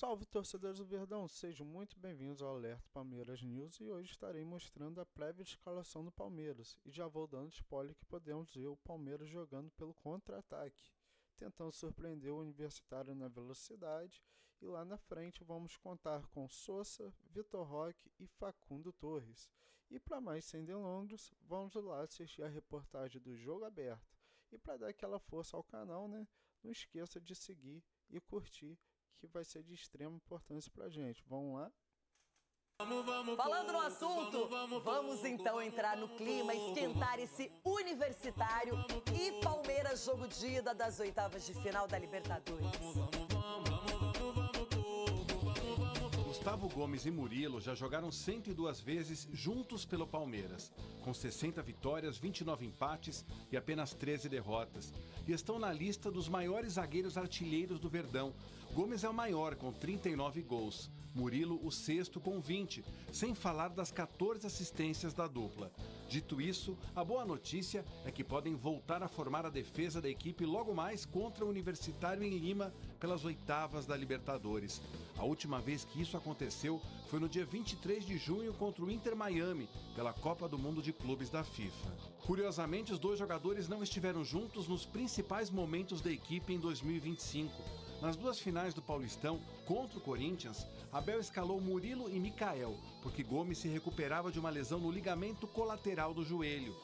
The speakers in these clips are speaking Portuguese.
Salve, torcedores do Verdão! Sejam muito bem-vindos ao Alerta Palmeiras News e hoje estarei mostrando a prévia escalação do Palmeiras e já vou dando spoiler que podemos ver o Palmeiras jogando pelo contra-ataque, tentando surpreender o Universitário na velocidade e lá na frente vamos contar com Sousa, Vitor Roque e Facundo Torres. E para mais sem delongas, vamos lá assistir a reportagem do Jogo Aberto. E para dar aquela força ao canal, né, não esqueça de seguir e curtir, que vai ser de extrema importância pra gente. Vamos lá? Falando no assunto, vamos então entrar no clima, esquentar esse Universitário e Palmeiras jogo de ida das oitavas de final da Libertadores. Gustavo Gomes e Murilo já jogaram 102 vezes juntos pelo Palmeiras, com 60 vitórias, 29 empates e apenas 13 derrotas. E estão na lista dos maiores zagueiros artilheiros do Verdão. Gomes é o maior, com 39 gols. Murilo, o sexto, com 20, sem falar das 14 assistências da dupla. Dito isso, a boa notícia é que podem voltar a formar a defesa da equipe logo mais contra o Universitário em Lima pelas oitavas da Libertadores. A última vez que isso aconteceu foi no dia 23 de junho contra o Inter Miami, pela Copa do Mundo de Clubes da FIFA. Curiosamente, os dois jogadores não estiveram juntos nos principais momentos da equipe em 2025. Nas duas finais do Paulistão, contra o Corinthians, Abel escalou Murilo e Micael, porque Gomes se recuperava de uma lesão no ligamento colateral do joelho.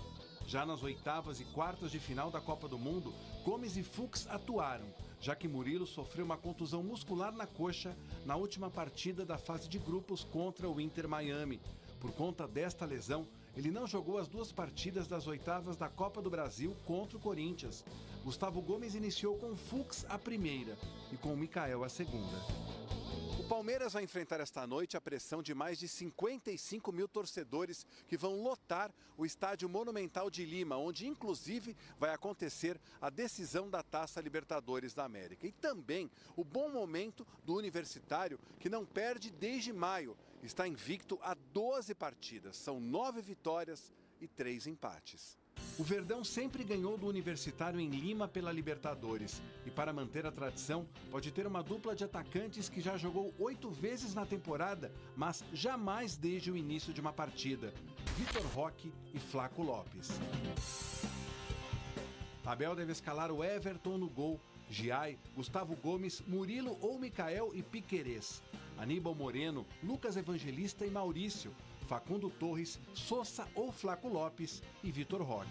Já nas oitavas e quartas de final da Copa do Mundo, Gomes e Fux atuaram, já que Murilo sofreu uma contusão muscular na coxa na última partida da fase de grupos contra o Inter Miami. Por conta desta lesão, ele não jogou as duas partidas das oitavas da Copa do Brasil contra o Corinthians. Gustavo Gomes iniciou com Fux a primeira e com o Micael a segunda. O Palmeiras vai enfrentar esta noite a pressão de mais de 55 mil torcedores que vão lotar o Estádio Monumental de Lima, onde inclusive vai acontecer a decisão da Taça Libertadores da América. E também o bom momento do Universitário, que não perde desde maio. Está invicto a 12 partidas, são 9 vitórias e 3 empates. O Verdão sempre ganhou do Universitário em Lima pela Libertadores e, para manter a tradição, pode ter uma dupla de atacantes que já jogou 8 vezes na temporada, mas jamais desde o início de uma partida: Vitor Roque e Flaco Lopes. Abel deve escalar o Everton no gol, Giai, Gustavo Gomes, Murilo ou Micael e Piquerez, Aníbal Moreno, Lucas Evangelista e Maurício, Facundo Torres, Sousa ou Flaco Lopes e Vitor Roque.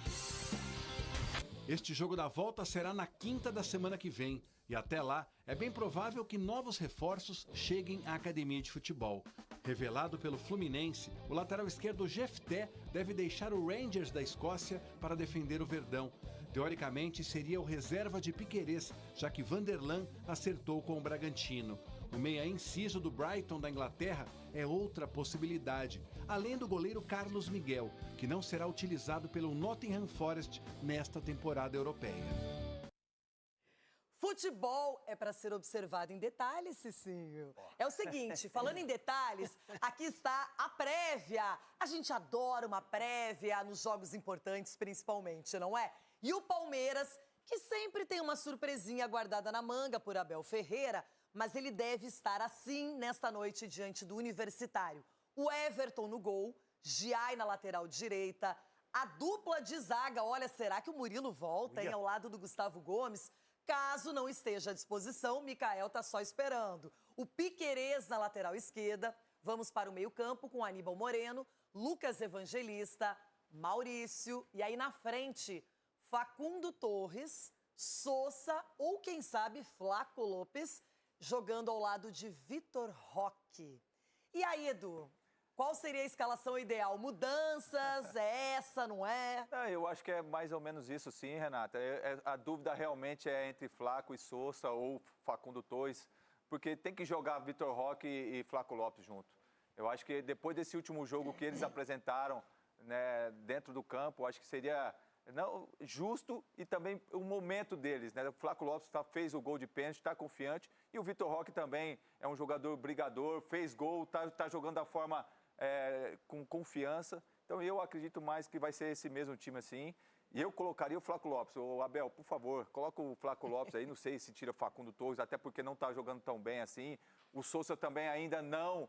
Este jogo da volta será na quinta da semana que vem e até lá é bem provável que novos reforços cheguem à academia de futebol. Revelado pelo Fluminense, o lateral esquerdo Jefté deve deixar o Rangers da Escócia para defender o Verdão. Teoricamente seria o reserva de Piquerez, já que Vanderlan acertou com o Bragantino. O meia inciso do Brighton da Inglaterra é outra possibilidade, além do goleiro Carlos Miguel, que não será utilizado pelo Nottingham Forest nesta temporada europeia. Futebol é para ser observado em detalhes, Cicinho. É o seguinte, falando em detalhes, aqui está a prévia. A gente adora uma prévia nos jogos importantes, principalmente, não é? E o Palmeiras, que sempre tem uma surpresinha guardada na manga por Abel Ferreira, mas ele deve estar assim nesta noite diante do Universitário. O Everton no gol, Giai na lateral direita, a dupla de zaga, olha, será que o Murilo volta, hein, ao lado do Gustavo Gomes? Caso não esteja à disposição, Micael tá só esperando. O Piquerez na lateral esquerda, vamos para o meio-campo com Aníbal Moreno, Lucas Evangelista, Maurício, e aí na frente, Facundo Torres, Sousa ou quem sabe Flaco Lopes, jogando ao lado de Vitor Roque. E aí, Edu, qual seria a escalação ideal? Mudanças? É essa, não é? Eu acho que é mais ou menos isso, sim, Renata. A dúvida realmente é entre Flaco e Sousa ou Facundo Torres, porque tem que jogar Vitor Roque e Flaco Lopes junto. Eu acho que depois desse último jogo que eles apresentaram, né, dentro do campo, acho que seria justo e também o momento deles, né? O Flaco Lopes fez o gol de pênalti, está confiante, e o Vitor Roque também é um jogador brigador, fez gol, está jogando da forma com confiança. Então eu acredito mais que vai ser esse mesmo time assim. E eu colocaria o Flaco Lopes. Ô, Abel, por favor, coloca o Flaco Lopes aí. Não sei se tira Facundo Torres, até porque não está jogando tão bem assim. O Sousa também ainda não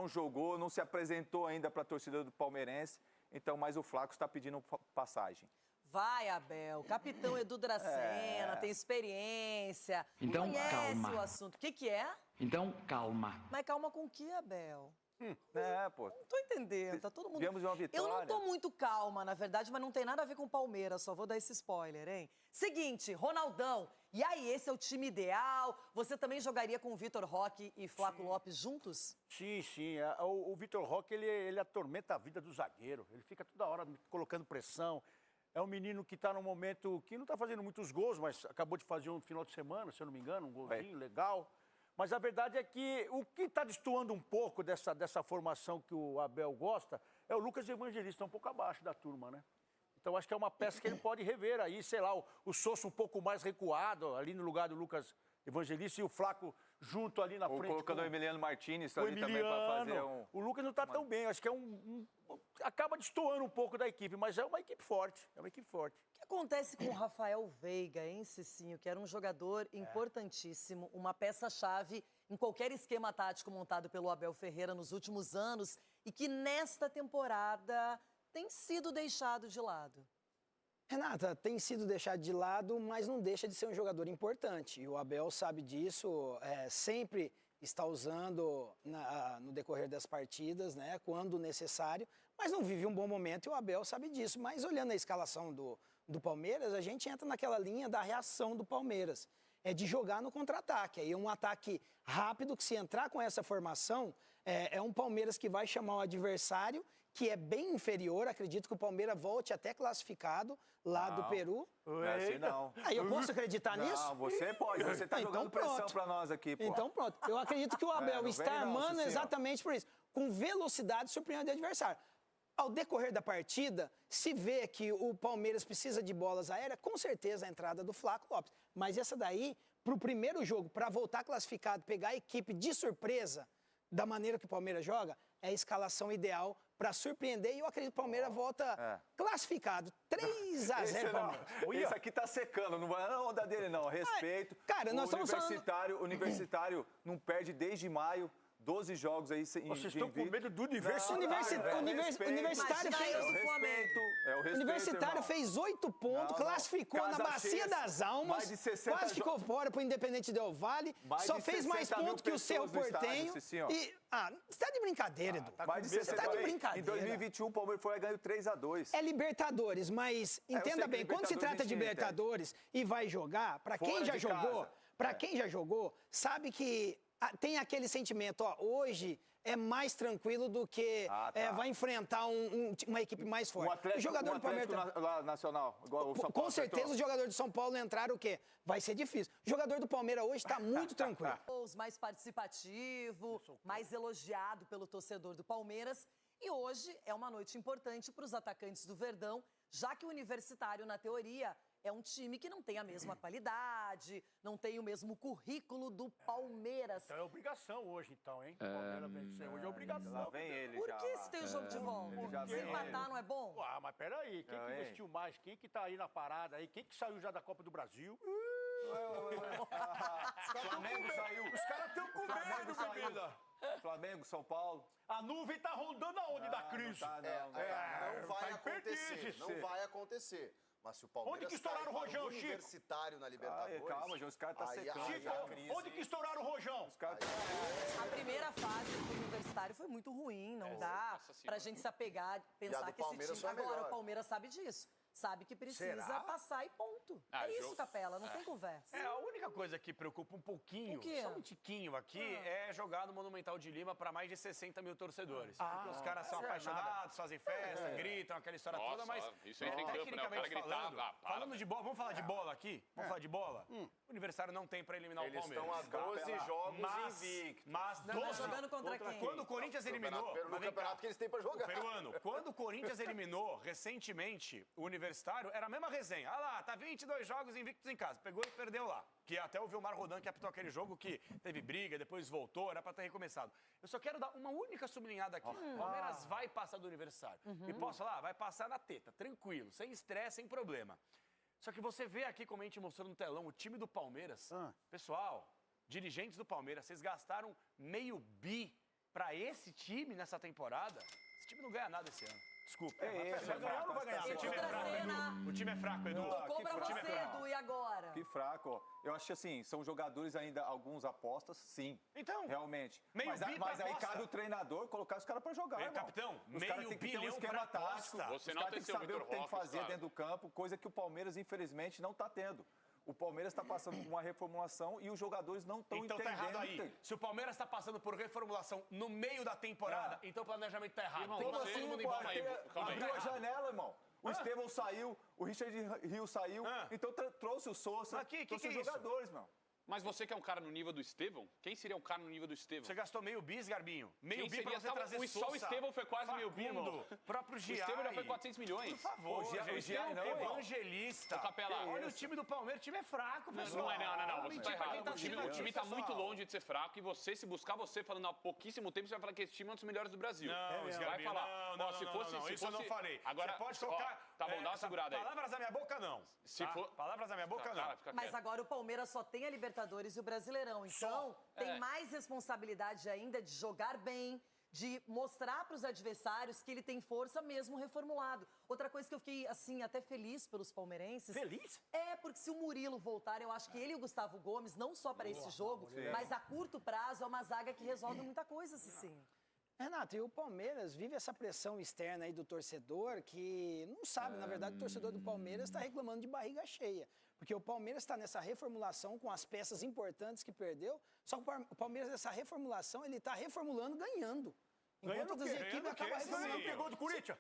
jogou, não se apresentou ainda para a torcida do palmeirense. Então, mas o Flaco está pedindo passagem. Vai, Abel. Capitão Edu Dracena, tem experiência. Então, conhece calma. o assunto. O que é? Então, calma. Mas calma com o que, Abel? Pô. Não tô entendendo, tá todo mundo... Viemos de uma vitória. Eu não tô muito calma, na verdade, mas não tem nada a ver com o Palmeiras, só vou dar esse spoiler, hein? Seguinte, Ronaldão, e aí, esse é o time ideal? Você também jogaria com o Vitor Roque e Flaco Lopes juntos? Sim. O Vitor Roque, ele atormenta a vida do zagueiro. Ele fica toda hora colocando pressão. É um menino que está num momento que não está fazendo muitos gols, mas acabou de fazer um final de semana, se eu não me engano, um golzinho legal. Mas a verdade é que o que está destoando um pouco dessa formação que o Abel gosta é o Lucas Evangelista, um pouco abaixo da turma, né? Então acho que é uma peça que ele pode rever aí, sei lá, o Sousa um pouco mais recuado, ali no lugar do Lucas Evangelista e o Flaco junto ali na Ou frente. colocando o Emiliano Martinez o ali também para fazer um... O Lucas não está tão bem, acho que é acaba destoando um pouco da equipe, mas é uma equipe forte, O que acontece com o Rafael Veiga, hein, Cicinho? Que era um jogador importantíssimo, uma peça-chave em qualquer esquema tático montado pelo Abel Ferreira nos últimos anos e que nesta temporada tem sido deixado de lado. Renata, tem sido deixado de lado, mas não deixa de ser um jogador importante. E o Abel sabe disso, sempre está usando no decorrer das partidas, né, quando necessário, mas não vive um bom momento e o Abel sabe disso. Mas olhando a escalação do Palmeiras, a gente entra naquela linha da reação do Palmeiras. É de jogar no contra-ataque. Aí é um ataque rápido que, se entrar com essa formação, é um Palmeiras que vai chamar o adversário, que é bem inferior. Acredito que o Palmeiras volte até classificado lá do Peru. Não é assim, não. Aí eu posso acreditar nisso? Não, você pode. Você está Então, jogando pressão pronto. para nós aqui, pô. Então pronto. Eu acredito que o Abel não está vem não, armando Cicinho. exatamente por isso. Com velocidade, surpreender o adversário. Ao decorrer da partida, se vê que o Palmeiras precisa de bolas aéreas, com certeza a entrada do Flaco Lopes. Mas essa daí, para o primeiro jogo, para voltar classificado, pegar a equipe de surpresa, da maneira que o Palmeiras joga, é a escalação ideal para surpreender. E eu acredito que o Palmeiras volta classificado. 3-0 Palmeiras. Esse aqui tá secando, não vai na onda dele, não. Respeito. Cara, nós estamos falando... O Universitário não perde desde maio. 12 jogos aí sem Vocês estão com medo do Universitário. Universitário fez... o Universitário fez 8 pontos, classificou na Bacia das Almas, quase ficou fora pro Independente Del Valle, só fez mais pontos que o Cerro Porteño. E, você tá de brincadeira, Edu. Você tá de brincadeira. Em 2021, o Palmeiras foi e ganhou 3-2. É Libertadores, mas entenda bem, quando se trata de Libertadores e vai jogar, pra quem já jogou, sabe que tem aquele sentimento, hoje é mais tranquilo do que vai enfrentar uma equipe mais forte. O jogador do Palmeiras Nacional, igual o São Paulo. Com certeza, os jogadores do São Paulo entraram o quê? Vai ser difícil. O jogador do Palmeiras hoje está muito tranquilo. Mais participativo, mais elogiado pelo torcedor do Palmeiras. E hoje é uma noite importante para os atacantes do Verdão, já que o Universitário, na teoria, é um time que não tem a mesma qualidade, não tem o mesmo currículo do Palmeiras. Então é obrigação hoje, então, hein? O Palmeiras vencer hoje é obrigação. Lá vem ele Por já. que se tem o jogo de volta? Se empatar não é bom? Mas peraí, quem que investiu mais? Quem que tá aí na parada aí? Quem que saiu já da Copa do Brasil? Flamengo saiu. Os caras estão com medo, bebida. Flamengo, São Paulo. A nuvem tá rondando aonde da crise? Não vai tá acontecer, perdido, não vai acontecer. Mas se o Palmeiras Onde que estouraram o cair Rojão, para Chico? Universitário na Libertadores... Calma, João, os caras tá secando. aí a crise... Onde que estouraram o Rojão? A primeira fase do Universitário foi muito ruim, não dá pra gente se apegar, pensar que esse time... Agora, o Palmeiras sabe disso. Sabe que precisa passar e ponto. É isso, Capela, não tem conversa. A única coisa que preocupa um pouquinho, só um tiquinho aqui, é jogar no Monumental de Lima para mais de 60 mil torcedores. Porque os caras são apaixonados, fazem festa, gritam, aquela história toda, mas isso entra em campo, né? O cara gritar, falando de bola, vamos falar de bola aqui? Vamos falar de bola? O Universitário não tem para eliminar Eles o Palmeiras. estão a 12 jogos invictos. Mas Tá jogando contra quem? Quando o Corinthians eliminou... No campeonato que eles têm para jogar. Peruano, quando o Corinthians eliminou recentemente o Universitário, era a mesma resenha. Ah lá, tá 22 jogos invictos em casa. Pegou e perdeu lá. Que até o Vilmar Rodan que apitou aquele jogo que teve briga, depois voltou, era pra ter recomeçado. Eu só quero dar uma única sublinhada aqui. O Palmeiras vai passar do Universitário. E posso falar? Vai passar na teta, tranquilo, sem estresse, sem problema. Só que você vê aqui, como a gente mostrou no telão, o time do Palmeiras. Pessoal, dirigentes do Palmeiras, vocês gastaram meio bi pra esse time nessa temporada? Esse time não ganha nada esse ano. Desculpa. Vai ganhar ou não vai ganhar? O time é fraco, O time é fraco, Edu. Tocou pra você, Edu, e agora? Que fraco. Eu acho que assim, são jogadores ainda, alguns apostas, sim. Então, realmente. meio Mas bi pra aí aposta. cabe o treinador colocar os caras pra jogar, Meio irmão. capitão, Os caras meio têm que ter um bilhão esquema pra tático. aposta. Os caras têm que saber o que tem que fazer dentro do campo, coisa que o Palmeiras, infelizmente, não tá tendo. O Palmeiras está passando por uma reformulação e os jogadores não estão Então entendendo. tá errado aí. Se o Palmeiras está passando por reformulação no meio da temporada, então o planejamento tá errado. Irmão, Tem que você- botar todo mundo em pô, calma aí. Calma aí. Abriu a janela, irmão. O Estevão saiu, o Richard Rio saiu, então trouxe o Sousa, Mas que trouxe é os isso? jogadores, meu. Mas você que é um cara no nível do Estevão, quem seria um cara no nível do Estevão? Você gastou meio bis, Garbinho. Meio Quem bi pra seria? você Tava- trazer só o Estevão foi quase meio bi, irmão. Facundo, próprio O Giai. Estevão já foi 400 milhões. Por favor, O Giai gente. não, Evangelista. Ô, Capela, Olha o time do Palmeiras. O time é fraco, pessoal. Não é, não. Você tá Mentira pra quem errado. tá O time, assistindo o time aqui, tá muito pessoal. longe de ser fraco e você, se buscar você falando há pouquíssimo tempo, você vai falar que esse time é um dos melhores do Brasil. Não, Você vai Garbinho, falar. não, Ó, se fosse, não, se isso eu não fosse- falei. Agora, Você pode ó, colocar... tá bom, dá uma segurada aí. Palavras da minha boca, não. Se tá? for- Palavras da minha boca, Fica não. calado, fica Mas quieto. agora o Palmeiras só tem a Libertadores e o Brasileirão. Então, tem mais responsabilidade ainda de jogar bem, de mostrar para os adversários que ele tem força mesmo reformulado. Outra coisa que eu fiquei, assim, até feliz pelos palmeirenses... Feliz? É, porque se o Murilo voltar, eu acho que ele e o Gustavo Gomes, não só para esse jogo, mas a curto prazo, é uma zaga que resolve muita coisa, Cicinho. Renato, e o Palmeiras vive essa pressão externa aí do torcedor que não sabe, na verdade, o torcedor do Palmeiras está reclamando de barriga cheia. Porque o Palmeiras está nessa reformulação com as peças importantes que perdeu, só que o Palmeiras, nessa reformulação, ele está reformulando ganhando. Enquanto Ganhando o outras quê? equipes Ganhando o quê? acabam Sim. Não reformulando. pegou do Corinthians?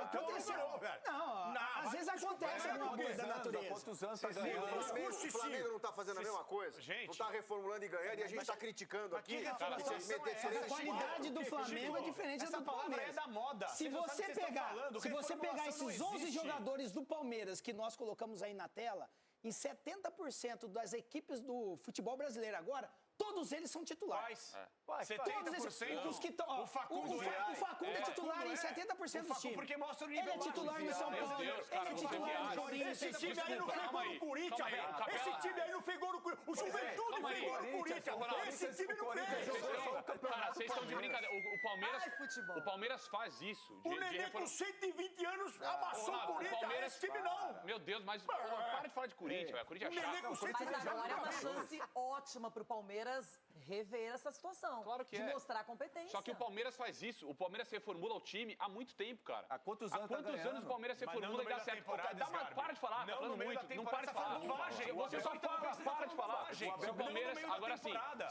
Aconteceu. Não, velho. Não, às vezes acontece alguma coisa da Há natureza. quantos anos tá O ganhando? Flamengo não tá fazendo a mesma coisa? Gente. Não tá reformulando e ganhando e a gente tá criticando aqui. que reformulação Vocês meter é essa? três A qualidade do Flamengo é diferente da Essa do palavra Palmeiras. é da moda. Se Vocês não sabem você o que vocês estão pegar, falando. se você pegar Reformulação esses não 11 existe. jogadores do Palmeiras que nós colocamos aí na tela, em 70% das equipes do futebol brasileiro agora, todos eles são titulares. Faz. Todos esses, 70%. os que estão. O Facundo o Facundo é titular em 70% dos times. Porque mostra o Ele nível é titular no São Meu Paulo. Deus, cara, Ele é você titular viaja. no Corinthians. Esse time aí não Desculpa, fez calma gol aí, no Corinthians, calma aí, velho. Capela. Esse time aí não fez gol no Corinthians. O Juventude calma fez aí. gol no Corinthians. Ronaldo, Esse time não fez. Cara, vocês estão de brincadeira. O Palmeiras, Ai, futebol. o Palmeiras faz isso. O Nenê com 120 anos amassou o Ronaldo, Corinthians. Esse time não. Meu Deus, mas para de falar de Corinthians, velho. Corinthians é O Nenê chato. com 120 Mas anos. agora é uma chance ótima pro Palmeiras rever essa situação. Claro que de é. mostrar competência. Só que o Palmeiras faz isso. O Palmeiras reformula o time há muito tempo, cara. Há quantos anos tá anos ganhando? o Palmeiras Mas não reformula no e meio dá da certo? temporada, Sgarbi. Para de falar, tá Não, falando no meio da muito. Não temporada, para de você tá falar. falando bobagem. Você só Então, fala, você tá para de falando falar. bobagem. Se o Palmeiras, No meio da agora sim, temporada.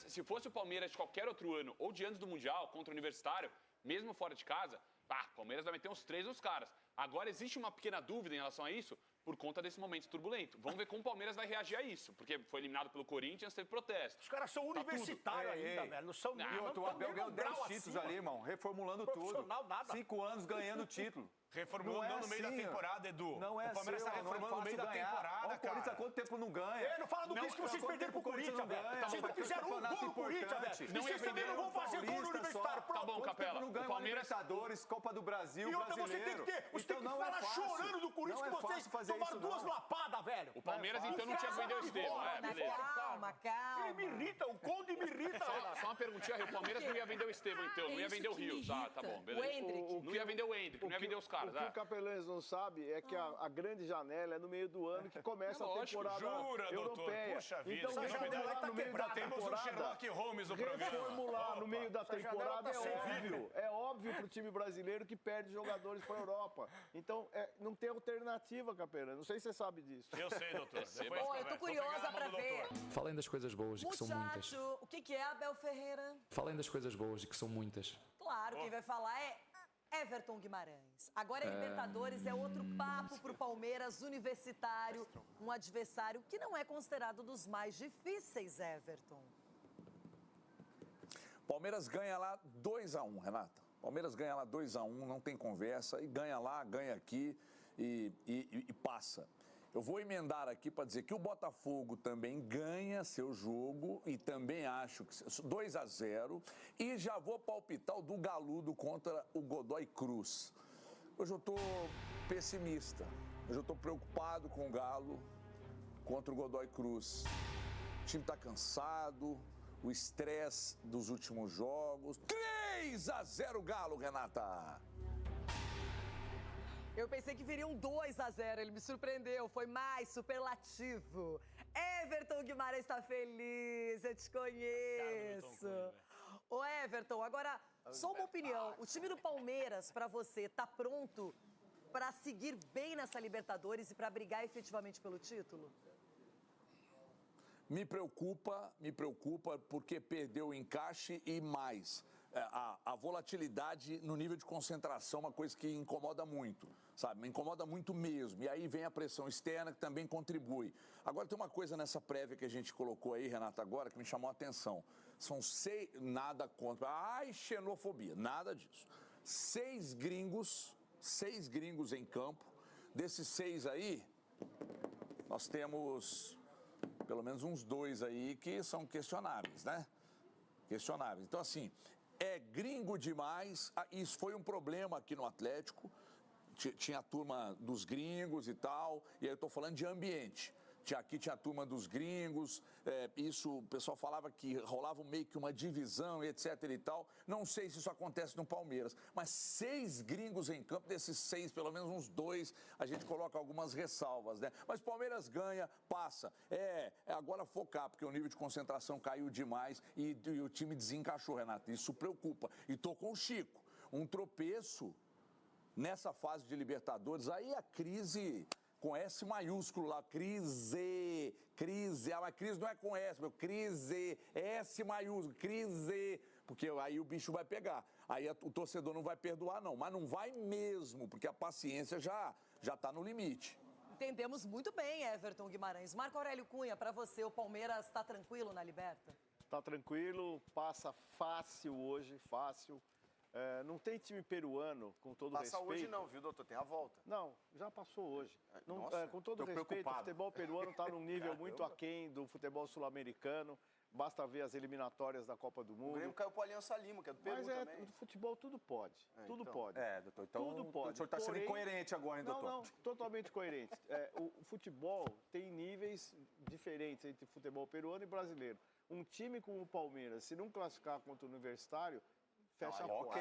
se fosse o Palmeiras de qualquer outro ano, ou de antes do Mundial, contra o Universitário, mesmo fora de casa, o Palmeiras vai meter uns 3 nos caras. Agora, existe uma pequena dúvida em relação a isso, por conta desse momento turbulento. Vamos ver como o Palmeiras vai reagir a isso, porque foi eliminado pelo Corinthians, teve protesto. Os caras são universitários ainda, velho. Não são E outro, o Abel ganhou 10 títulos ali, irmão, reformulando tudo. Profissional, nada. 5 anos ganhando título. Reformulando Não é no meio da assim, ó. temporada, Edu. Não é o Palmeiras assim, está ó, não é reformulando no meio da fácil ganhar. temporada, Ó, o Corinthians há cara. quanto tempo não ganha? Não fala do que vocês perderam pro Corinthians, velho. Vocês não fizeram um gol no Corinthians, velho. Não Vocês ia também não vão fazer gol no Universitário. Tá bom, Quanto Capela. tempo não ganha O Palmeiras... Libertadores, Copa do Brasil, E outra, você tem brasileiro. que ter. Você tem que Então não é falar fácil. chorando do Corinthians Não é que vocês fácil fazer tomaram isso, 2 não. lapadas, velho. O Palmeiras, então, não tinha que vender o Estevão. Beleza. Calma, calma. Ele me irrita, o Conde me irrita. Só uma perguntinha, Rio. O Palmeiras não ia vender o Estevão, então. Não ia vender o Rio. Tá bom, beleza. O Hendrick. Não ia vender o Hendrick, não ia vender os caras. O que o Capelães não sabe é que a grande janela é no meio do ano que começa a Lógico, temporada jura, doutor? europeia. Puxa vida, Então, essa reformular janela tá no meio da quebrada. Temos o temporada... Sherlock Holmes no programa. Reformular no meio da temporada janela tá sem óbvio. É óbvio pro time brasileiro que perde jogadores para a Europa. Então, não tem alternativa, Capelães. Não sei se você sabe disso. Eu sei, doutor. Depois Bom, eu conversa. tô Vou curiosa pegar na pra mão do ver. doutor. Falem das coisas boas, de que são muitas. Muchacho, o que é Abel Ferreira? Falem das coisas boas, de que são muitas. Claro, quem vai falar é Everton Guimarães. Agora é Libertadores, é outro papo pro Palmeiras Universitário, um adversário que não é considerado dos mais difíceis, Everton. Palmeiras ganha lá 2-1, Renata. Palmeiras ganha lá 2-1, não tem conversa, e ganha lá, ganha aqui e passa. Eu vou emendar aqui para dizer que o Botafogo também ganha seu jogo e também acho que 2-0 e já vou palpitar o do Galudo contra o Godoy Cruz. Hoje eu estou pessimista, hoje eu estou preocupado com o Galo contra o Godoy Cruz. O time está cansado, o estresse dos últimos jogos. 3-0 Galo, Renata! Eu pensei que viria um 2-0, ele me surpreendeu, foi mais superlativo. Everton Guimarães está feliz, eu te conheço. Ô Everton, agora, só uma opinião, o time do Palmeiras, para você, tá pronto para seguir bem nessa Libertadores e para brigar efetivamente pelo título? Me preocupa porque perdeu o encaixe e mais. A volatilidade no nível de concentração é uma coisa que incomoda muito, sabe? Me incomoda muito mesmo. E aí vem a pressão externa que também contribui. Agora tem uma coisa nessa prévia que a gente colocou aí, Renata, agora, que me chamou a atenção. São 6, nada contra, xenofobia, nada disso. 6 gringos em campo. Desses 6 aí, nós temos pelo menos uns 2 aí que são questionáveis, né? Questionáveis. Então, assim, é gringo demais. Isso foi um problema aqui no Atlético. Tinha a turma dos gringos e tal. E aí eu tô falando de ambiente. Aqui tinha a turma dos gringos, isso, o pessoal falava que rolava meio que uma divisão, etc e tal. Não sei se isso acontece no Palmeiras, mas 6 gringos em campo, desses 6, pelo menos uns 2, a gente coloca algumas ressalvas, né? Mas Palmeiras ganha, passa. Agora focar, porque o nível de concentração caiu demais e o time desencaixou, Renato. Isso preocupa. E tô com o Chico. Um tropeço nessa fase de Libertadores, aí a crise... com S maiúsculo lá, crise, mas crise não é com S, meu, crise, S maiúsculo, crise, porque aí o bicho vai pegar, aí o torcedor não vai perdoar não, mas não vai mesmo, porque a paciência já está no limite. Entendemos muito bem, Everton Guimarães. Marco Aurélio Cunha, para você, o Palmeiras está tranquilo na Liberta? Está tranquilo, passa fácil hoje, fácil. Não tem time peruano, com todo respeito... Passa hoje não, viu, doutor? Tem a volta. Não, já passou hoje. Nossa, com todo respeito, o futebol peruano está num nível muito aquém do futebol sul-americano. Basta ver as eliminatórias da Copa do Mundo. O Grêmio caiu para o Aliança Lima, que é do Peru também. Mas futebol tudo pode, tudo pode. Doutor, então tudo pode. O senhor está sendo incoerente agora, hein, doutor? Não, totalmente coerente. O futebol tem níveis diferentes entre futebol peruano e brasileiro. Um time como o Palmeiras, se não classificar contra o Universitário... fecha a porta.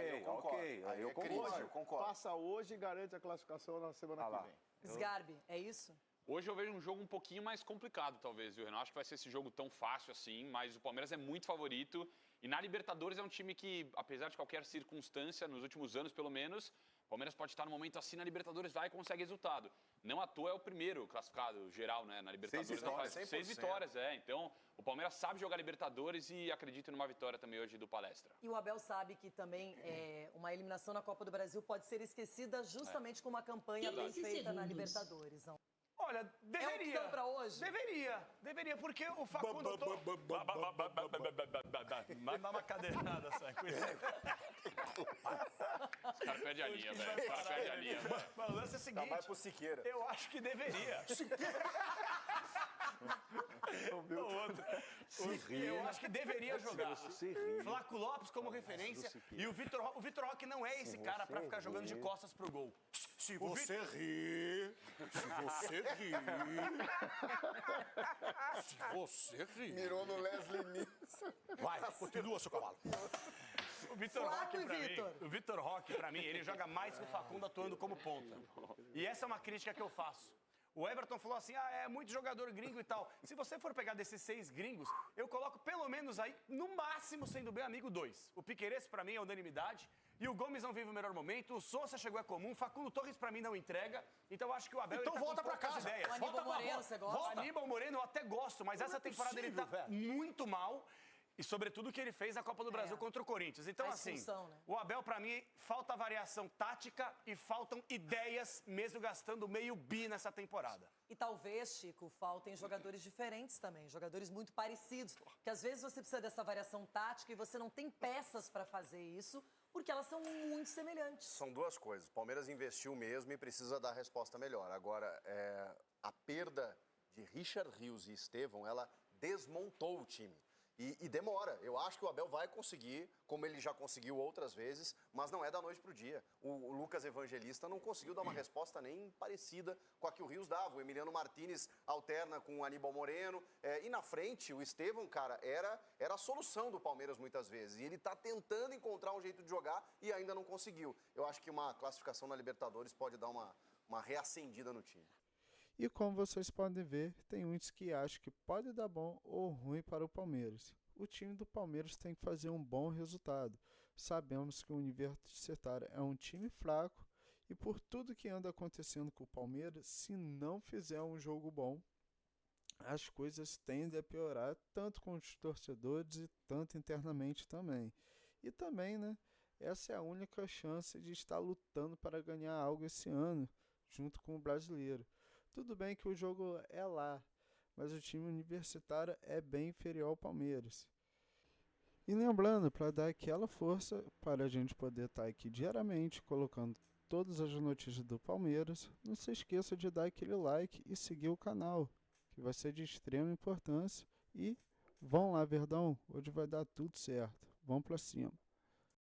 Aí eu concordo. Passa hoje e garante a classificação na semana que vem. Sgarbi, é isso? Hoje eu vejo um jogo um pouquinho mais complicado, talvez, viu, Renan? Acho que vai ser esse jogo tão fácil assim, mas o Palmeiras é muito favorito. E na Libertadores é um time que, apesar de qualquer circunstância, nos últimos anos pelo menos, o Palmeiras pode estar no momento assim na Libertadores, vai e consegue resultado. Não à toa é o primeiro classificado geral, né, na Libertadores. 6 vitórias, 6 vitórias, Então, o Palmeiras sabe jogar Libertadores e acredita numa vitória também hoje do Palestra. E o Abel sabe que também uma eliminação na Copa do Brasil pode ser esquecida justamente com uma campanha bem feita na Libertadores. Não? Olha, deveria. É opção pra hoje? Deveria, porque o Facundo... Manda uma cadeirada, sai, cuidado. Os caras perdem a linha, velho. Os caras perdem a linha, velho. Mas o lance é o seguinte... Vai pro Siqueira. Eu acho que deveria. Eu acho que deveria jogar. Flaco Lopes como referência. E o Vitor Roque não é esse cara pra ficar jogando de costas pro gol. Se você rir, Mirou no Leslie Nielsen. Vai, continua, seu cavalo. O Vitor Roque, pra mim, ele joga mais que o Facundo atuando como ponta. E essa é uma crítica que eu faço. O Everton falou assim, é muito jogador gringo e tal. Se você for pegar desses 6 gringos, eu coloco pelo menos aí, no máximo, sendo bem amigo, 2. O Piquerez, pra mim, é unanimidade. E o Gomes não vive o melhor momento. O Sousa chegou a comum. Facundo Torres, pra mim, não entrega. Então, eu acho que o Abel... Então volta pra casa. O Aníbal Moreno, você gosta? O Aníbal Moreno eu até gosto, mas essa temporada ele tá muito mal. E sobretudo o que ele fez na Copa do Brasil contra o Corinthians. Então, A assim, expulsão, né? o Abel, pra mim, falta variação tática e faltam ideias, mesmo gastando meio bi nessa temporada. E talvez, Chico, faltem jogadores diferentes também, jogadores muito parecidos. Porque às vezes você precisa dessa variação tática e você não tem peças para fazer isso, porque elas são muito semelhantes. São duas coisas. O Palmeiras investiu mesmo e precisa dar resposta melhor. Agora, a perda de Richard Rios e Estevão, ela desmontou o time. E demora. Eu acho que o Abel vai conseguir, como ele já conseguiu outras vezes, mas não é da noite para o dia. O Lucas Evangelista não conseguiu dar uma resposta nem parecida com a que o Rios dava. O Emiliano Martínez alterna com o Aníbal Moreno. E na frente, o Estevão, cara, era a solução do Palmeiras muitas vezes. E ele está tentando encontrar um jeito de jogar e ainda não conseguiu. Eu acho que uma classificação na Libertadores pode dar uma reacendida no time. E como vocês podem ver, tem muitos que acham que pode dar bom ou ruim para o Palmeiras. O time do Palmeiras tem que fazer um bom resultado. Sabemos que o Universitário é um time fraco e por tudo que anda acontecendo com o Palmeiras, se não fizer um jogo bom, as coisas tendem a piorar tanto com os torcedores e tanto internamente também. E também, né, essa é a única chance de estar lutando para ganhar algo esse ano, junto com o brasileiro. Tudo bem que o jogo é lá, mas o time universitário é bem inferior ao Palmeiras. E lembrando, para dar aquela força para a gente poder estar aqui diariamente colocando todas as notícias do Palmeiras, não se esqueça de dar aquele like e seguir o canal, que vai ser de extrema importância. E vão lá, Verdão, hoje vai dar tudo certo. Vamos para cima.